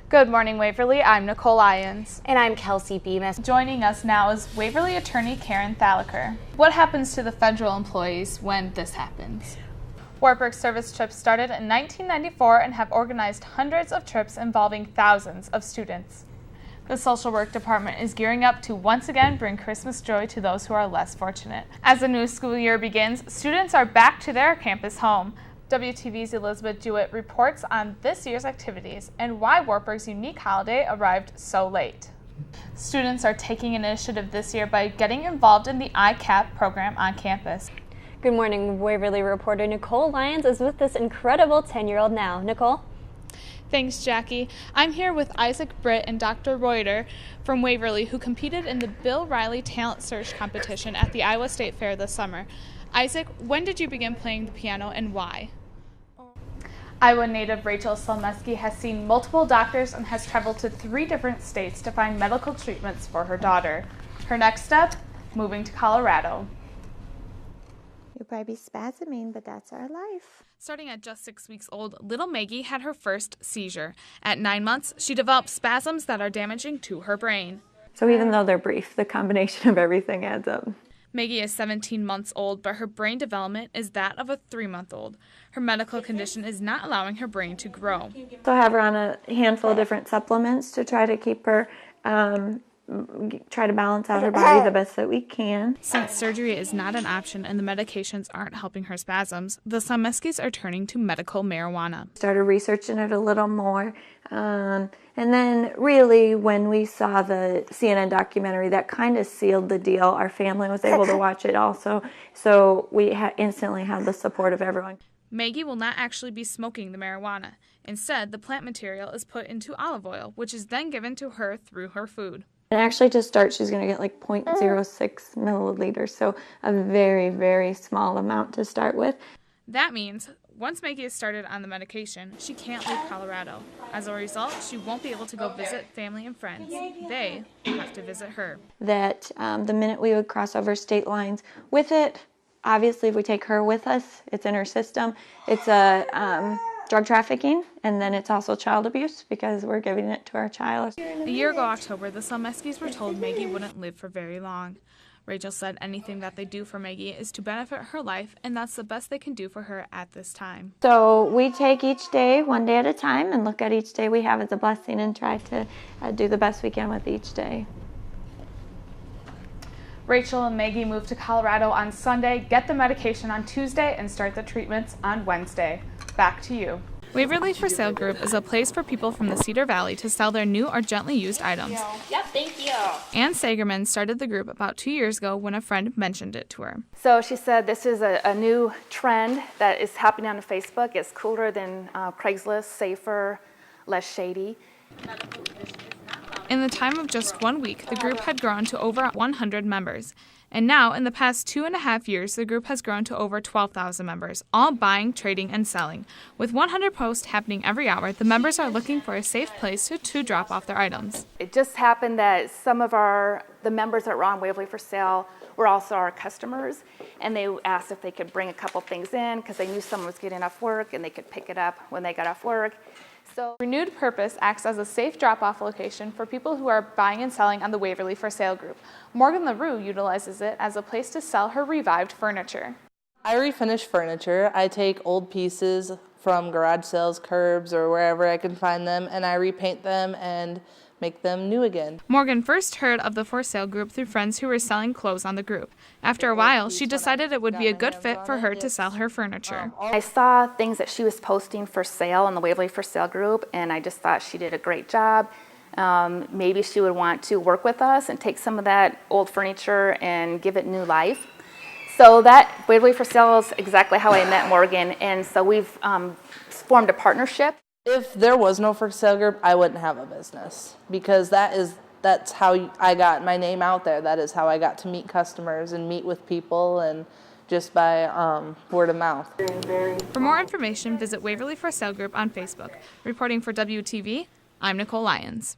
Good morning, Waverly. I'm Nichole Lyons. And I'm Kelsey Bemis. Joining us now is Waverly attorney Karen Thalacker. What happens to the federal employees when this happens? Wartburg service trips started in 1994 and have organized hundreds of trips involving thousands of students. The social work department is gearing up to once again bring Christmas joy to those who are less fortunate. As the new school year begins, students are back to their campus home. WTV's Elizabeth Jewett reports on this year's activities and why Wartburg's unique holiday arrived so late. Students are taking initiative this year by getting involved in the ICAP program on campus. Good morning, Waverly reporter Nichole Lyons is with this incredible 10-year-old now. Nichole? Thanks, Jackie. I'm here with Isaac Britt and Dr. Reuter from Waverly, who competed in the Bill Riley Talent Search competition at the Iowa State Fair this summer. Isaac, when did you begin playing the piano and why? Iowa native Rachel Selmeski has seen multiple doctors and has traveled to 3 different states to find medical treatments for her daughter. Her next step? Moving to Colorado. You'll probably be spasming, but that's our life. Starting at just 6 weeks old, little Maggie had her first seizure. At 9 months, she developed spasms that are damaging to her brain. So even though they're brief, the combination of everything adds up. Maggie is 17 months old, but her brain development is that of a 3-month-old. Her medical condition is not allowing her brain to grow. So I have her on a handful of different supplements to try to keep her, try to balance out her body the best that we can. Since surgery is not an option and the medications aren't helping her spasms, the Selmeskis are turning to medical marijuana. Started researching it a little more. And then really when we saw the CNN documentary, that kind of sealed the deal. Our family was able to watch it also. So we instantly had the support of everyone. Maggie will not actually be smoking the marijuana. Instead, the plant material is put into olive oil, which is then given to her through her food. And actually to start, she's going to get like 0.06 milliliters, so a very, very small amount to start with. That means once Maggie is started on the medication, she can't leave Colorado. As a result, she won't be able to go visit family and friends. They have to visit her. That the minute we would cross over state lines with it, obviously if we take her with us, it's in her system. It's a drug trafficking, and then it's also child abuse because we're giving it to our child. A year ago October, the Selmeskis were told Maggie wouldn't live for very long. Rachel said anything that they do for Maggie is to benefit her life, and that's the best they can do for her at this time. So we take each day one day at a time and look at each day we have as a blessing and try to do the best we can with each day. Rachel and Maggie moved to Colorado on Sunday, get the medication on Tuesday, and start the treatments on Wednesday. Back to you. Waverly for Sale Group is a place for people from the Cedar Valley to sell their new or gently used items. Yep, thank you. Ann Sagerman started the group about 2 years ago when a friend mentioned it to her. So she said this is a new trend that is happening on Facebook. It's cooler than Craigslist, safer, less shady. In the time of just 1 week, the group had grown to over 100 members. And now, in the past 2.5 years, the group has grown to over 12,000 members, all buying, trading, and selling. With 100 posts happening every hour, the members are looking for a safe place to drop off their items. It just happened that some of the members that were on Waverly for Sale were also our customers, and they asked if they could bring a couple things in because they knew someone was getting off work and they could pick it up when they got off work. So Renewed Purpose acts as a safe drop-off location for people who are buying and selling on the Waverly for Sale group. Morgan LaRue utilizes it as a place to sell her revived furniture. I refinish furniture. I take old pieces from garage sales, curbs, or wherever I can find them, and I repaint them and make them new again. Morgan first heard of the for sale group through friends who were selling clothes on the group. After a while, she decided it would be a good fit for her to sell her furniture. I saw things that she was posting for sale on the Waverly for Sale group, and I just thought she did a great job. Maybe she would want to work with us and take some of that old furniture and give it new life. So that Waverly for Sale is exactly how I met Morgan, and so we've formed a partnership. If there was no for sale group, I wouldn't have a business because that's how I got my name out there. That is how I got to meet customers and meet with people, and just by word of mouth. For more information, visit Waverly for Sale Group on Facebook. Reporting for WTV, I'm Nichole Lyons.